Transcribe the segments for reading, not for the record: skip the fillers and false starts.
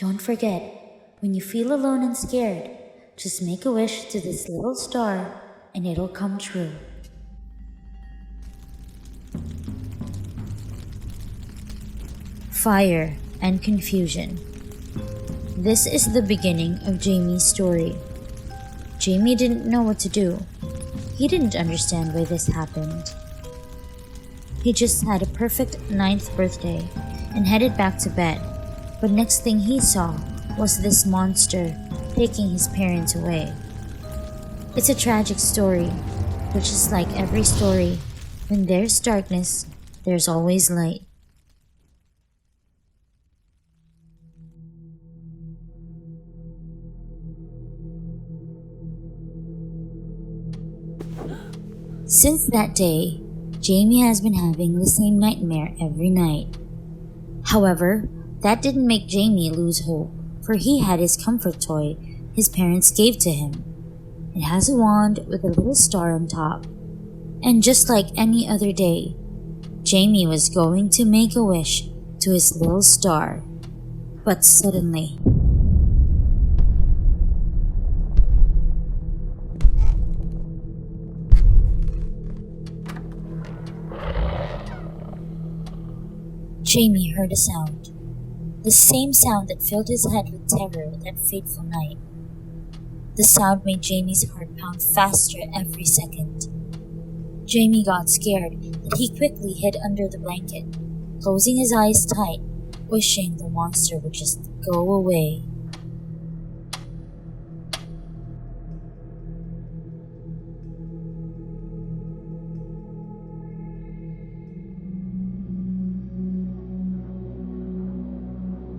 Don't forget, when you feel alone and scared, just make a wish to this little star and it'll come true. Fire and confusion. This is the beginning of Jamie's story. Jamie didn't know what to do. He didn't understand why this happened. He just had a perfect 9th birthday and headed back to bed. But next thing he saw was this monster taking his parents away. It's a tragic story, but just like every story, when there's darkness, there's always light. Since that day, Jamie has been having the same nightmare every night. However, that didn't make Jamie lose hope, for he had his comfort toy his parents gave to him. It has a wand with a little star on top. And just like any other day, Jamie was going to make a wish to his little star. But suddenly, Jamie heard a sound. The same sound that filled his head with terror that fateful night. The sound made Jamie's heart pound faster every second. Jamie got scared that he quickly hid under the blanket, closing his eyes tight, wishing the monster would just go away.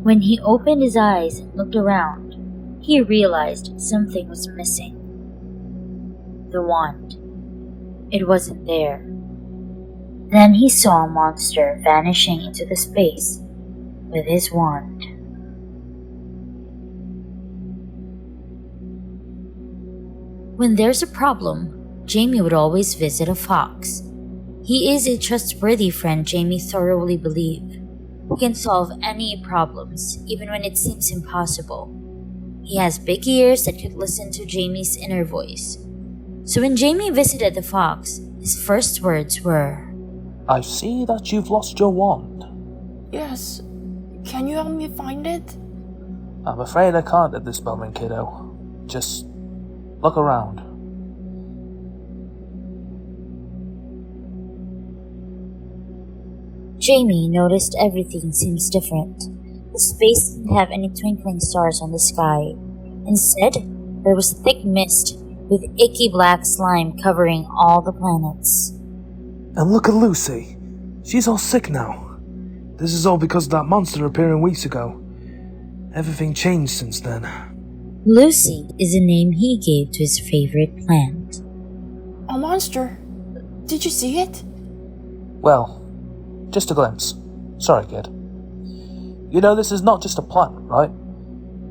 When he opened his eyes and looked around, he realized something was missing. The wand. It wasn't there. Then he saw a monster vanishing into the space with his wand. When there's a problem, Jamie would always visit a fox. He is a trustworthy friend Jamie thoroughly believed. Who can solve any problems, even when it seems impossible. He has big ears that could listen to Jamie's inner voice. So when Jamie visited the fox, his first words were, "I see that you've lost your wand." Yes. Can you help me find it? "I'm afraid I can't at this moment, kiddo. Just look around." Jamie noticed everything seems different. The space didn't have any twinkling stars on the sky. Instead, there was thick mist with icky black slime covering all the planets. And look at Lucy. She's all sick now. This is all because of that monster appearing weeks ago. Everything changed since then. Lucy is a name he gave to his favorite plant. A monster? Did you see it? Well, just a glimpse. Sorry, kid. You know, this is not just a plant, right?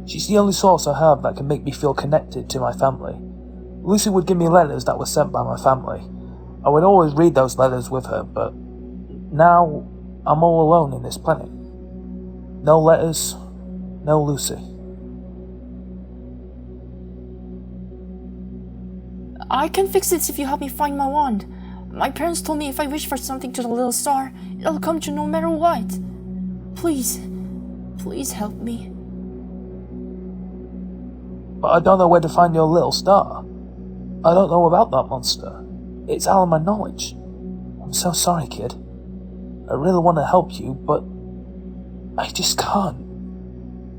She's the only source I have that can make me feel connected to my family. Lucy would give me letters that were sent by my family. I would always read those letters with her, but now I'm all alone in this planet. No letters, no Lucy. I can fix this if you help me find my wand. My parents told me if I wish for something to the little star, it'll come true no matter what. Please help me. But I don't know where to find your little star. I don't know about that monster. It's out of my knowledge. I'm so sorry, kid. I really want to help you, but I just can't.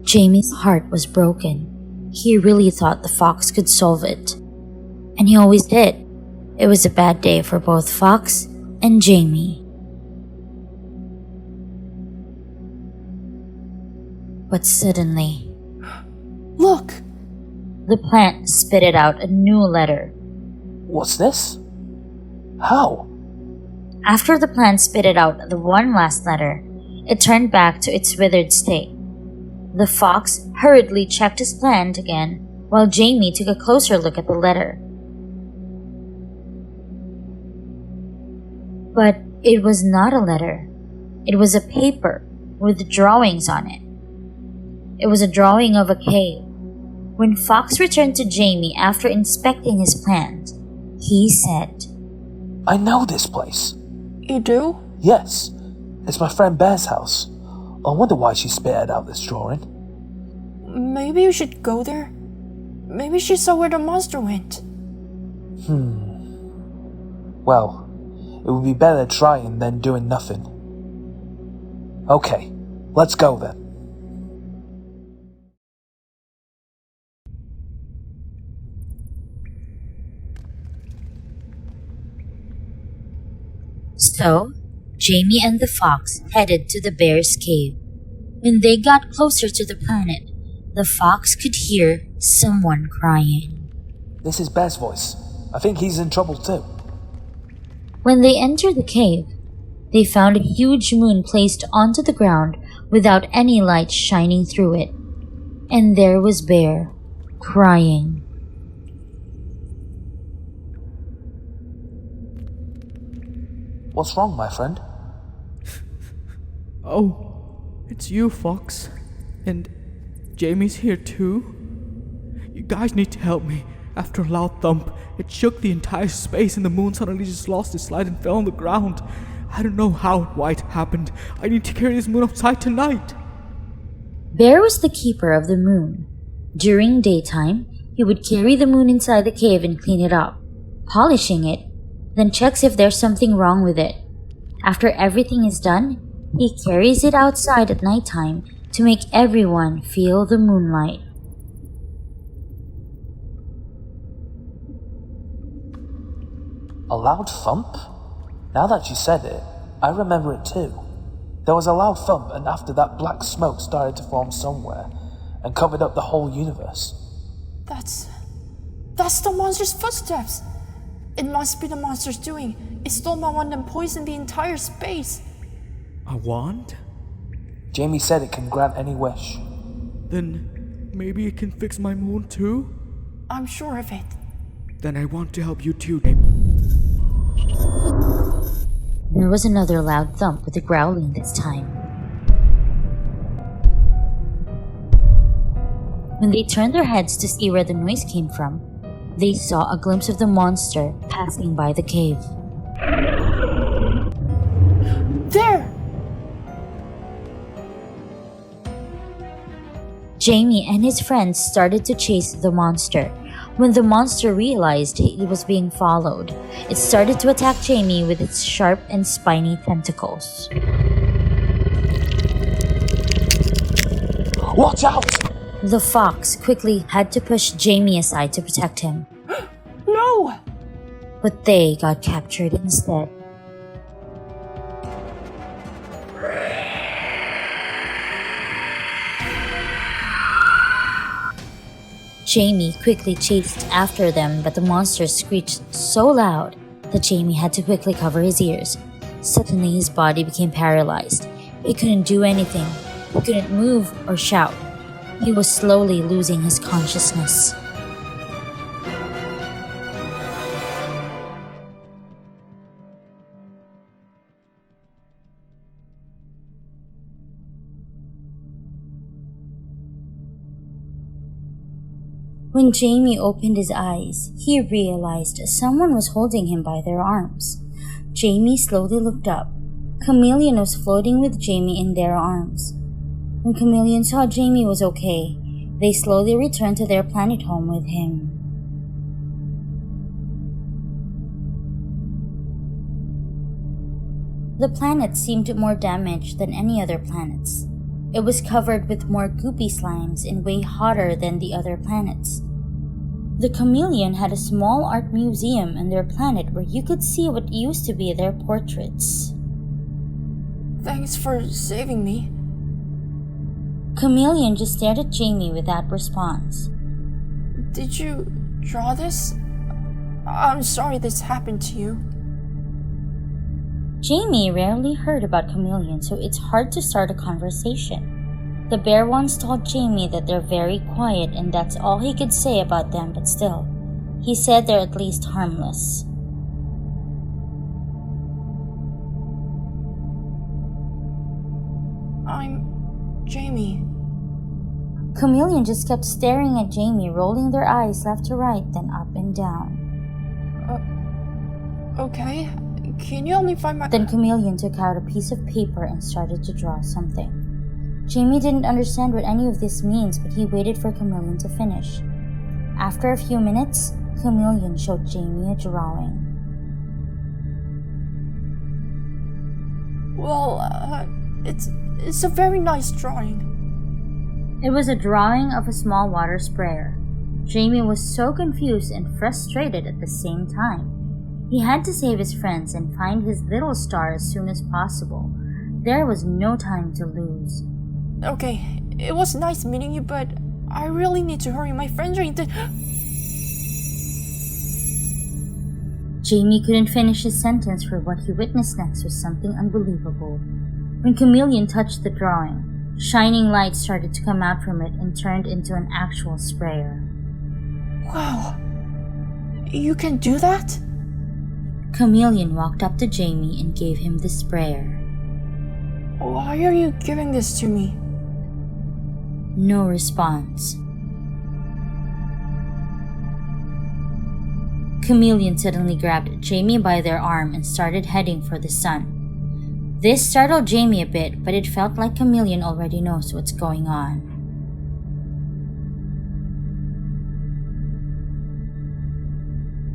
Jamie's heart was broken. He really thought the fox could solve it. And he always did. It was a bad day for both Fox and Jamie. But suddenly, Look! the plant spitted out a new letter. What's this? How? After the plant spitted out the one last letter, it turned back to its withered state. The fox hurriedly checked his plant again, while Jamie took a closer look at the letter. But it was not a letter. It was a paper with drawings on it. It was a drawing of a cave. When Fox returned to Jamie after inspecting his plans, he said, I know this place. You do? Yes, it's my friend Bear's house. I wonder why she spared out this drawing. Maybe you should go there? Maybe she saw where the monster went. Well, it would be better trying than doing nothing. Okay, let's go then. So, Jamie and the fox headed to the bear's cave. When they got closer to the planet, the fox could hear someone crying. This is Bear's voice. I think he's in trouble too. When they entered the cave, they found a huge moon placed onto the ground without any light shining through it. And there was Bear, crying. What's wrong, my friend? Oh, it's you, Fox. And Jamie's here too? You guys need to help me. After a loud thump, it shook the entire space and the moon suddenly just lost its light and fell on the ground. I don't know how and why it happened. I need to carry this moon outside tonight. Bear was the keeper of the moon. During daytime, he would carry the moon inside the cave and clean it up, polishing it, then checks if there's something wrong with it. After everything is done, he carries it outside at nighttime to make everyone feel the moonlight. A loud thump? Now that you said it, I remember it too. There was a loud thump, and after that black smoke started to form somewhere and covered up the whole universe. That's the monster's footsteps. It must be the monster's doing. It stole my wand and poisoned the entire space. A wand? Jamie said it can grant any wish. Then maybe it can fix my moon too? I'm sure of it. Then I want to help you too, Jamie. There was another loud thump with a growling this time. When they turned their heads to see where the noise came from, they saw a glimpse of the monster passing by the cave. There! Jamie and his friends started to chase the monster. When the monster realized he was being followed, it started to attack Jamie with its sharp and spiny tentacles. Watch out! The fox quickly had to push Jamie aside to protect him, No! but they got captured instead. Jamie quickly chased after them, but the monster screeched so loud that Jamie had to quickly cover his ears. Suddenly his body became paralyzed. He couldn't do anything. He couldn't move or shout. He was slowly losing his consciousness. When Jamie opened his eyes, he realized someone was holding him by their arms. Jamie slowly looked up. Chameleon was floating with Jamie in their arms. When Chameleon saw Jamie was okay, they slowly returned to their planet home with him. The planet seemed more damaged than any other planets. It was covered with more goopy slimes and way hotter than the other planets. The chameleon had a small art museum on their planet where you could see what used to be their portraits. Thanks for saving me. Chameleon just stared at Jamie without response. Did you draw this? I'm sorry this happened to you. Jamie rarely heard about Chameleon, so it's hard to start a conversation. The bear once told Jamie that they're very quiet and that's all he could say about them, but still, he said they're at least harmless. I'm Jamie. Chameleon just kept staring at Jamie, rolling their eyes left to right, then up and down. Okay. Can you help me find my... Then Chameleon took out a piece of paper and started to draw something. Jamie didn't understand what any of this means, but he waited for Chameleon to finish. After a few minutes, Chameleon showed Jamie a drawing. Well, it's a very nice drawing. It was a drawing of a small water sprayer. Jamie was so confused and frustrated at the same time. He had to save his friends and find his little star as soon as possible. There was no time to lose. Okay, it was nice meeting you, but I really need to hurry. My friends are in the... Jamie couldn't finish his sentence, for what he witnessed next was something unbelievable. When Chameleon touched the drawing, shining light started to come out from it and turned into an actual sprayer. Wow. You can do that? Chameleon walked up to Jamie and gave him the sprayer. Why are you giving this to me? No response. Chameleon suddenly grabbed Jamie by their arm and started heading for the sun. This startled Jamie a bit, but it felt like Chameleon already knows what's going on.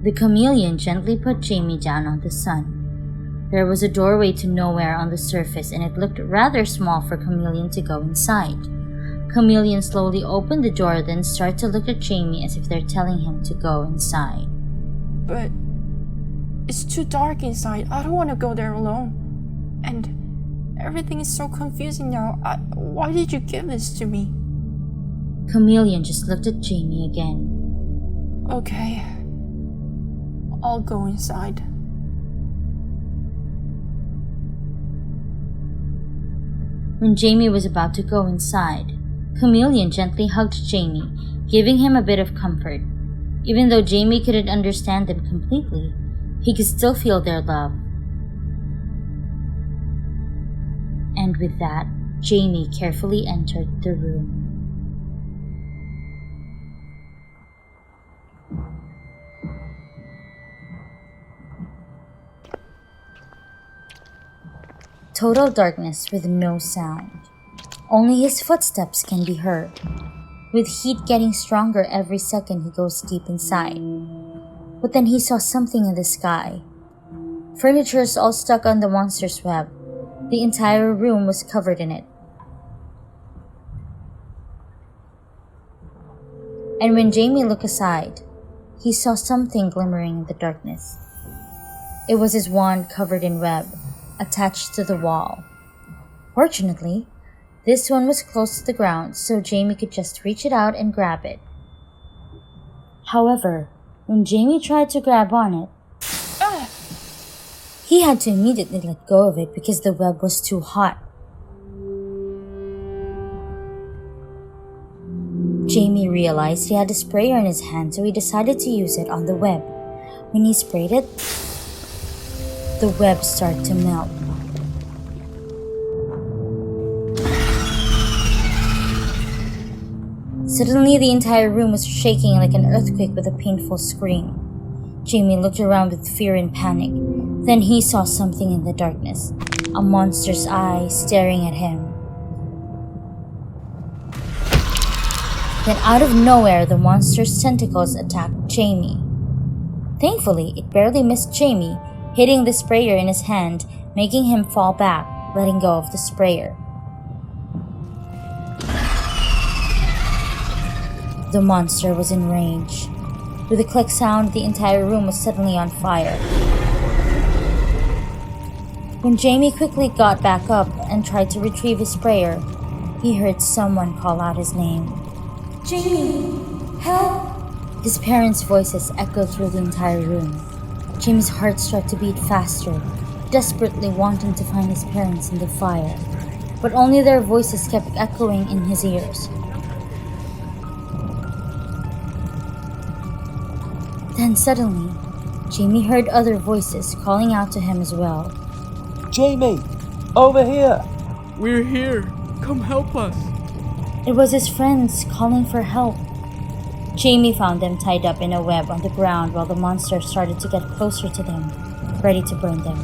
The chameleon gently put Jamie down on the sun. There was a doorway to nowhere on the surface, and it looked rather small for Chameleon to go inside. Chameleon slowly opened the door, then started to look at Jamie as if they're telling him to go inside. But it's too dark inside. I don't want to go there alone. And everything is so confusing now. Why did you give this to me? Chameleon just looked at Jamie again. Okay. I'll go inside. When Jamie was about to go inside, Chameleon gently hugged Jamie, giving him a bit of comfort. Even though Jamie couldn't understand them completely, he could still feel their love. And with that, Jamie carefully entered the room. Total darkness with no sound. Only his footsteps can be heard. With heat getting stronger every second he goes deep inside. But then he saw something in the sky. Furniture is all stuck on the monster's web. The entire room was covered in it. And when Jamie looked aside, he saw something glimmering in the darkness. It was his wand covered in web, attached to the wall. Fortunately, this one was close to the ground, so Jamie could just reach it out and grab it. However, when Jamie tried to grab on it, he had to immediately let go of it because the web was too hot. Jamie realized he had a sprayer in his hand, so he decided to use it on the web. When he sprayed it, the web started to melt. Suddenly, the entire room was shaking like an earthquake with a painful scream. Jamie looked around with fear and panic. Then he saw something in the darkness, a monster's eye staring at him. Then out of nowhere, the monster's tentacles attacked Jamie. Thankfully, it barely missed Jamie, hitting the sprayer in his hand, making him fall back, letting go of the sprayer. The monster was enraged. With a click sound, the entire room was suddenly on fire. When Jamie quickly got back up and tried to retrieve his sprayer, he heard someone call out his name. "Jamie, help!" His parents' voices echoed through the entire room. Jamie's heart started to beat faster, desperately wanting to find his parents in the fire. But only their voices kept echoing in his ears. Then suddenly, Jamie heard other voices calling out to him as well. Jamie! Over here! We're here. Come help us. It was his friends calling for help. Jamie found them tied up in a web on the ground while the monster started to get closer to them, ready to burn them.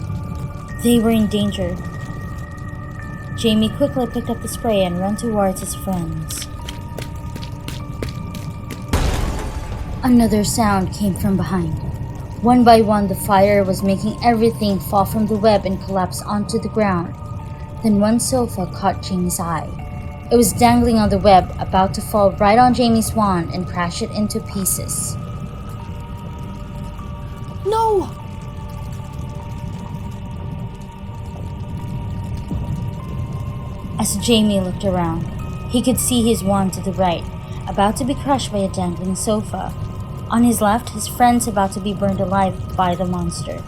They were in danger. Jamie quickly picked up the spray and ran towards his friends. Another sound came from behind. One by one, the fire was making everything fall from the web and collapse onto the ground. Then one sofa caught Jamie's eye. It was dangling on the web, about to fall right on Jamie's wand and crash it into pieces. No! As Jamie looked around, he could see his wand to the right, about to be crushed by a dangling sofa. On his left, his friends about to be burned alive by the monster.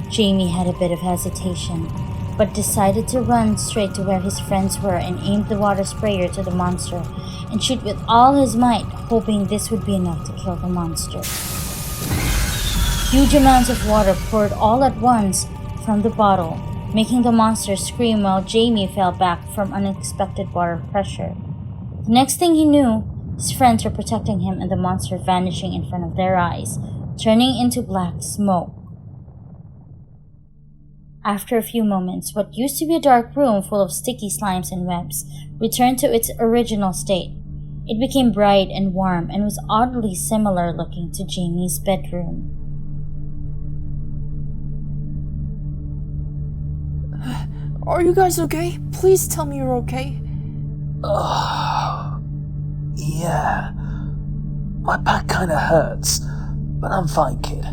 Jamie had a bit of hesitation, but decided to run straight to where his friends were and aimed the water sprayer to the monster and shoot with all his might, hoping this would be enough to kill the monster. Huge amounts of water poured all at once from the bottle, making the monster scream while Jamie fell back from unexpected water pressure. The next thing he knew, his friends were protecting him and the monster vanishing in front of their eyes, turning into black smoke. After a few moments, what used to be a dark room full of sticky slimes and webs returned to its original state. It became bright and warm and was oddly similar looking to Jamie's bedroom. Are you guys okay? Please tell me you're okay. Yeah. My back kinda hurts, but I'm fine, kid.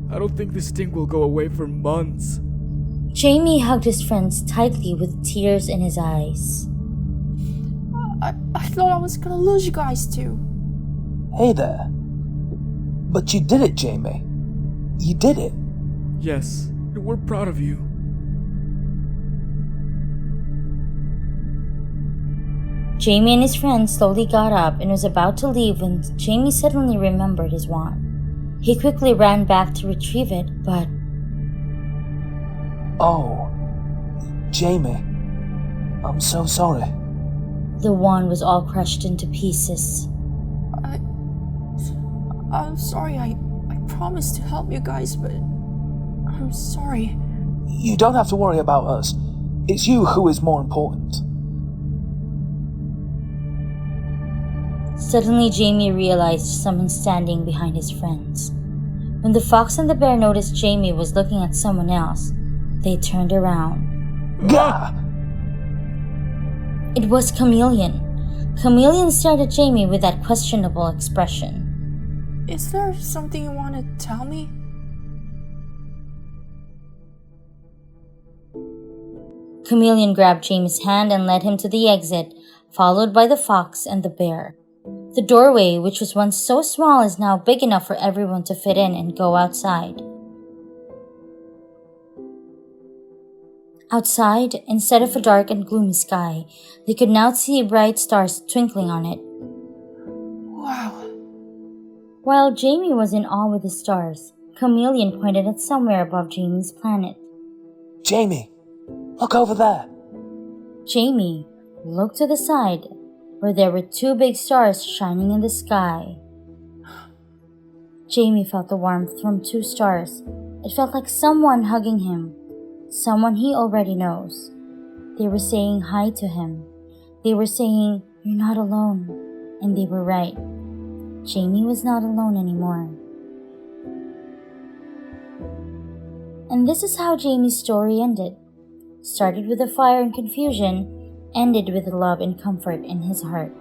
I don't think this sting will go away for months. Jamie hugged his friends tightly with tears in his eyes. I thought I was gonna lose you guys too. Hey there. But you did it, Jamie. You did it. Yes, we're proud of you. Jamie and his friends slowly got up and was about to leave when Jamie suddenly remembered his wand. He quickly ran back to retrieve it, but... Oh. Jamie. I'm so sorry. the wand was all crushed into pieces. I'm sorry, I promised to help you guys, but I'm sorry. You don't have to worry about us. It's you who is more important. Suddenly, Jamie realized someone standing behind his friends. When the fox and the bear noticed Jamie was looking at someone else, they turned around. Gah! It was Chameleon. Chameleon stared at Jamie with that questionable expression. Is there something you want to tell me? Chameleon grabbed Jamie's hand and led him to the exit, followed by the fox and the bear. The doorway, which was once so small, is now big enough for everyone to fit in and go outside. Outside, instead of a dark and gloomy sky, they could now see bright stars twinkling on it. Wow. While Jamie was in awe with the stars, Chameleon pointed at somewhere above Jamie's planet. Jamie, look over there. Jamie looked to the side, where there were two big stars shining in the sky. Jamie felt the warmth from two stars. It felt like someone hugging him, someone he already knows. They were saying hi to him. They were saying, "You're not alone." And they were right. Jamie was not alone anymore. And this is how Jamie's story ended. Started with a fire and confusion, ended with love and comfort in his heart.